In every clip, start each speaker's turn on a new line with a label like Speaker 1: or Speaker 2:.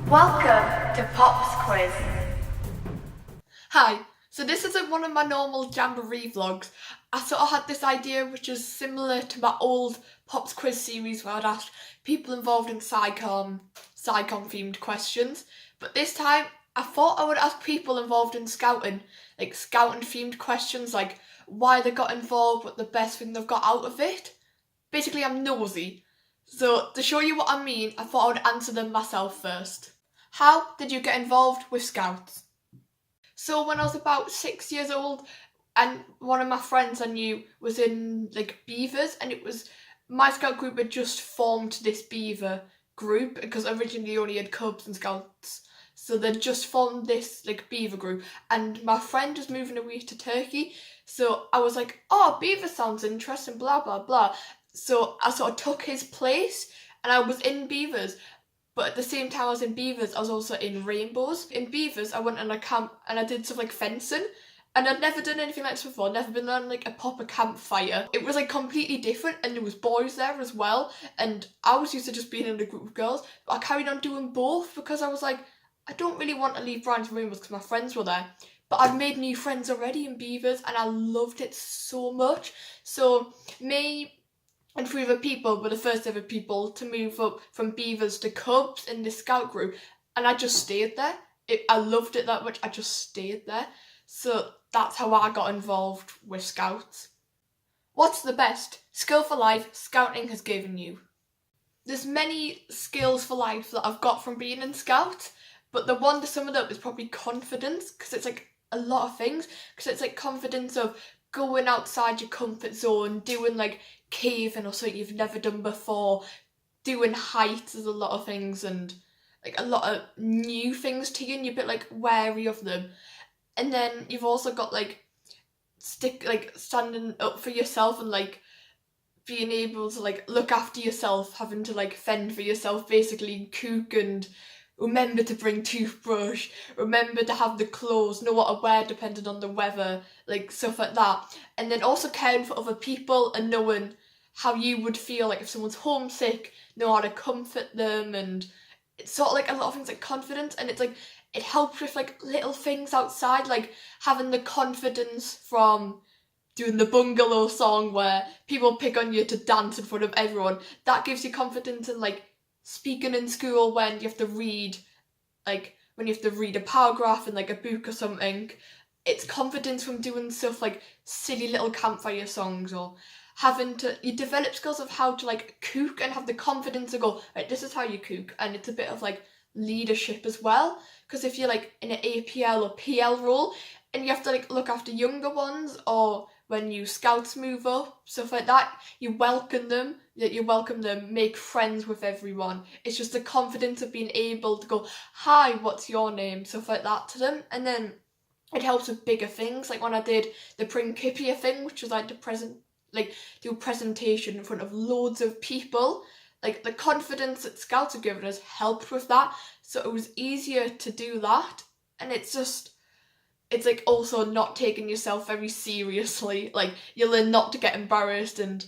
Speaker 1: Welcome to Pop's Quiz.
Speaker 2: Hi, so this isn't one of my normal Jamboree vlogs. I sort of had this idea which is similar to my old Pop's Quiz series where I'd ask people involved in SciComm themed questions. But this time I thought I would ask people involved in scouting, like scouting themed questions like why they got involved, what the best thing they've got out of it. Basically I'm nosy. So to show you what I mean, I thought I would answer them myself first. How did you get involved with Scouts? So when I was about 6 years old, and one of my friends I knew was in like beavers, and it was my scout group had just formed this beaver group because originally only had cubs and scouts. So they'd just formed this like beaver group, and my friend was moving away to Turkey. So I was like, oh, beaver sounds interesting, blah blah blah. So I sort of took his place, and I was in beavers. But at the same time I was in beavers, I was also in rainbows. In beavers, I went on a camp and I did stuff like fencing. And I'd never done anything like this before, never been on like a proper campfire. It was like completely different, and there was boys there as well. And I was used to just being in a group of girls, but I carried on doing both because I was like, I don't really want to leave Brian's rainbows because my friends were there. But I'd made new friends already in beavers and I loved it so much. So me and 3 other people were the first ever people to move up from beavers to cubs in this scout group, and I just stayed there. I loved it that much, I just stayed there. So that's how I got involved with Scouts. What's the best skill for life Scouting has given you? There's many skills for life that I've got from being in Scouts, but the one to sum it up is probably confidence, because it's like a lot of things, because it's like confidence of going outside your comfort zone, doing like caving or something you've never done before, doing heights, there's a lot of things and like a lot of new things to you and you're a bit like wary of them. And then you've also got like standing up for yourself and like being able to like look after yourself, having to like fend for yourself, basically cook and remember to bring toothbrush, remember to have the clothes, know what to wear depending on the weather, like stuff like that. And then also caring for other people and knowing how you would feel like if someone's homesick, know how to comfort them. And it's sort of like a lot of things like confidence, and it's like it helps with like little things outside, like having the confidence from doing the bungalow song where people pick on you to dance in front of everyone. That gives you confidence in like speaking in school when you have to read, like when you have to read a paragraph in like a book or something. It's confidence from doing stuff like silly little campfire songs, or you develop skills of how to like cook and have the confidence to go, right, this is how you cook. And it's a bit of like leadership as well, because if you're like in an APL or PL role and you have to like look after younger ones, or when new scouts move up, stuff like that, you welcome them, make friends with everyone. It's just the confidence of being able to go, hi, what's your name, stuff like that to them. And then it helps with bigger things, like when I did the Principia thing, which was like do a presentation in front of loads of people. Like the confidence that scouts have given us helped with that, so it was easier to do that. And it's like also not taking yourself very seriously. Like you learn not to get embarrassed, and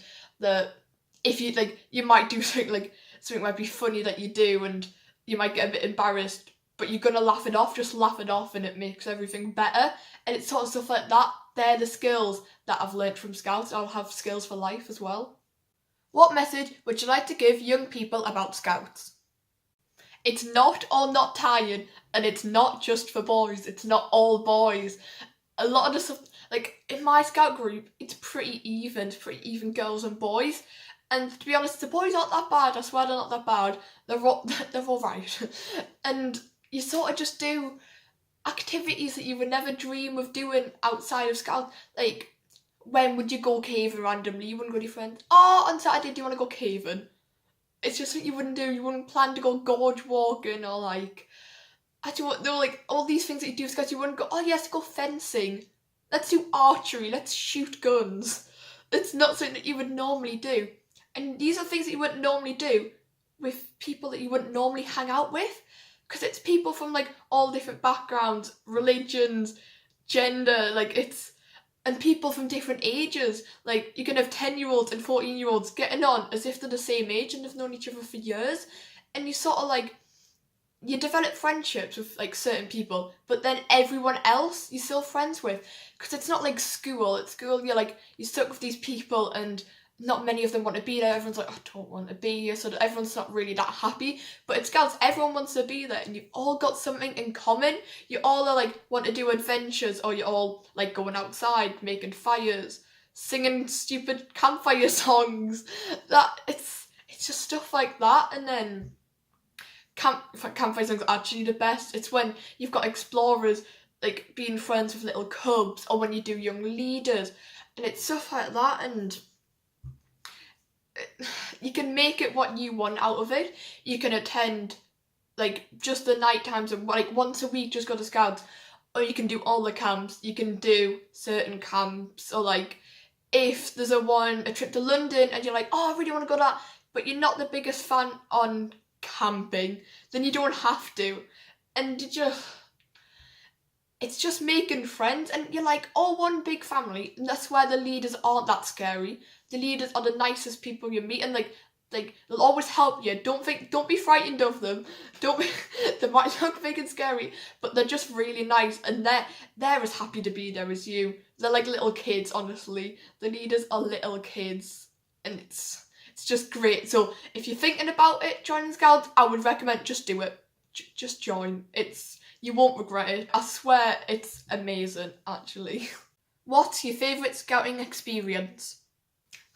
Speaker 2: if you like, you might do something might be funny that you do and you might get a bit embarrassed, but you're gonna laugh it off, just laugh it off, and it makes everything better. And it's sort of stuff like that. They're the skills that I've learned from Scouts. I'll have skills for life as well. What message would you like to give young people about Scouts? It's not all not tired, and it's not just for boys, it's not all boys. A lot of the stuff, like in my scout group, it's pretty even girls and boys. And to be honest, the boys aren't that bad, I swear they're not that bad. They're all right. And you sort of just do activities that you would never dream of doing outside of Scout. Like, when would you go caving randomly? You wouldn't go with your friends. Oh, on Saturday, do you want to go caving? It's just what you wouldn't do. You wouldn't plan to go gorge walking, or like, there were like all these things that you do with Scouts. You wouldn't go, oh yes, go fencing. Let's do archery. Let's shoot guns. It's not something that you would normally do. And these are things that you wouldn't normally do with people that you wouldn't normally hang out with. Because it's people from like all different backgrounds, religions, gender, and people from different ages. Like you can have 10-year-olds and 14-year-olds getting on as if they're the same age and they've known each other for years. And you sort of like, you develop friendships with like certain people, but then everyone else you're still friends with, because it's not like school. At school you're stuck with these people and not many of them want to be there. Everyone's like, I don't want to be here, so everyone's not really that happy. But at Scouts, everyone wants to be there, and you've all got something in common. You all are like want to do adventures, or you're all like going outside, making fires, singing stupid campfire songs. That it's just stuff like that. And then campfire songs are actually the best. It's when you've got explorers like being friends with little cubs, or when you do young leaders, and it's stuff like that. And you can make it what you want out of it. You can attend like just the night times and like once a week just go to Scouts, or you can do all the camps. You can do certain camps, or like if there's a trip to London and you're like, oh, I really want to go to that, but you're not the biggest fan on camping, then you don't have to. And it's just making friends, and you're like all one big family, and that's where the leaders aren't that scary. The leaders are the nicest people you meet, and like they'll always help you. Don't be frightened of them. They might look big and scary, but they're just really nice, and they're as happy to be there as you. They're like little kids, honestly. The leaders are little kids, and it's just great. So if you're thinking about it, joining Scouts, I would recommend just do it. Just join. You won't regret it. I swear it's amazing, actually. What's your favourite scouting experience?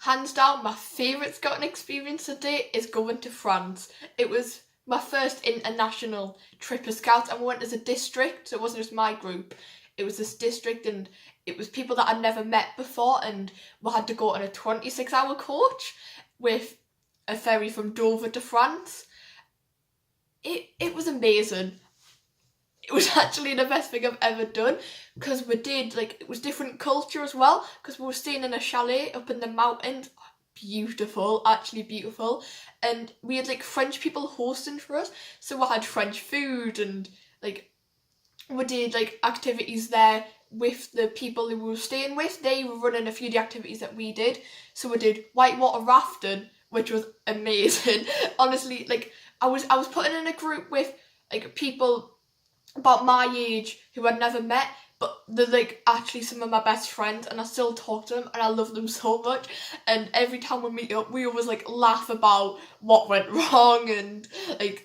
Speaker 2: Hands down, my favourite scouting experience to date is going to France. It was my first international trip of Scouts, and we went as a district, so it wasn't just my group. It was this district, and it was people that I'd never met before, and we had to go on a 26-hour coach with a ferry from Dover to France. It was amazing. It was actually the best thing I've ever done, because we did, it was different culture as well, because we were staying in a chalet up in the mountains. Beautiful, actually beautiful. And we had, French people hosting for us, so we had French food, and, we did, activities there with the people who we were staying with. They were running a few of the activities that we did. So we did whitewater rafting, which was amazing. Honestly, I was put in a group with, people about my age who I'd never met, but they're actually some of my best friends, and I still talk to them and I love them so much. And every time we meet up, we always laugh about what went wrong and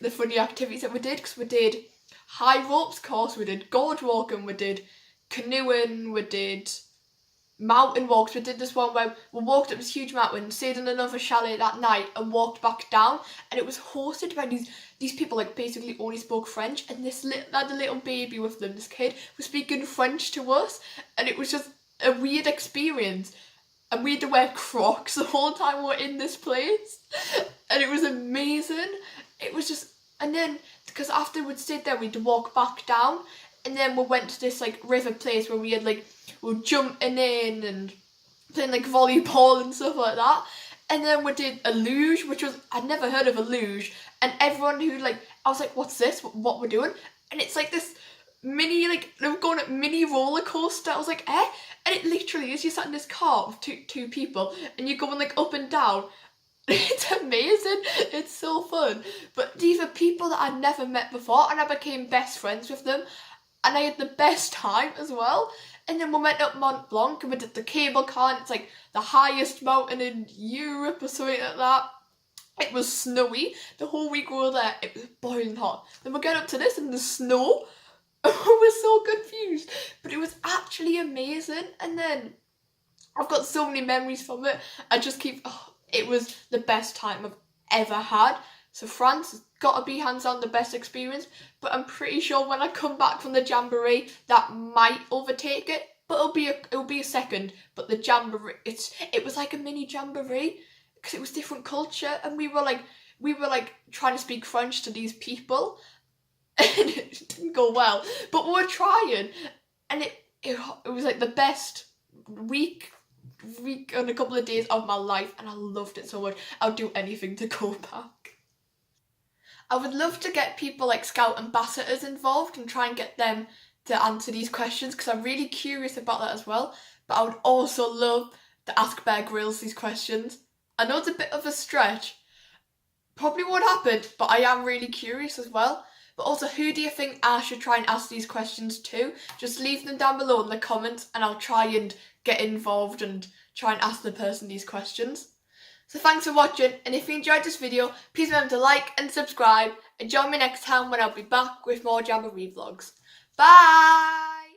Speaker 2: the funny activities that we did, because we did high ropes course, we did gorge walking, we did canoeing, we did mountain walks. We did this one where we walked up this huge mountain, stayed in another chalet that night, and walked back down. And it was hosted by these people basically only spoke French, and had a little baby with them. This kid was speaking French to us, and it was just a weird experience. And we had to wear Crocs the whole time we were in this place, and it was amazing. It was just, and then because after we'd stayed there, we had to walk back down, and then we went to this river place where we had we were jumping in and playing volleyball and stuff like that. And then we did a luge, which was, I'd never heard of a luge, and everyone who I was like, what's this, what we're doing? And it's this mini, they were going at mini roller coaster. I was like, eh? And it literally is, you sat in this car with two people, and you're going up and down. It's amazing. It's so fun. But these are people that I'd never met before, and I became best friends with them, and I had the best time as well. And then we went up Mont Blanc, and we did the cable car, and it's the highest mountain in Europe or something like that. It was snowy. The whole week we were there, it was boiling hot. Then we get up to this and the snow. I was so confused. But it was actually amazing. And then I've got so many memories from it. It was the best time I've ever had. So France has got to be hands down the best experience, but I'm pretty sure when I come back from the Jamboree, that might overtake it. But it'll be a second. But the Jamboree, it was like a mini Jamboree, because it was different culture, and we were trying to speak French to these people, and it didn't go well. But we were trying, and it was the best week and a couple of days of my life, and I loved it so much. I'll do anything to go back. I would love to get people Scout ambassadors involved and try and get them to answer these questions, because I'm really curious about that as well. But I would also love to ask Bear Grylls these questions. I know it's a bit of a stretch, probably won't happen, but I am really curious as well. But also, who do you think I should try and ask these questions to? Just leave them down below in the comments and I'll try and get involved and try and ask the person these questions. So thanks for watching, and if you enjoyed this video, please remember to like and subscribe and join me next time when I'll be back with more Jamboree vlogs. Bye!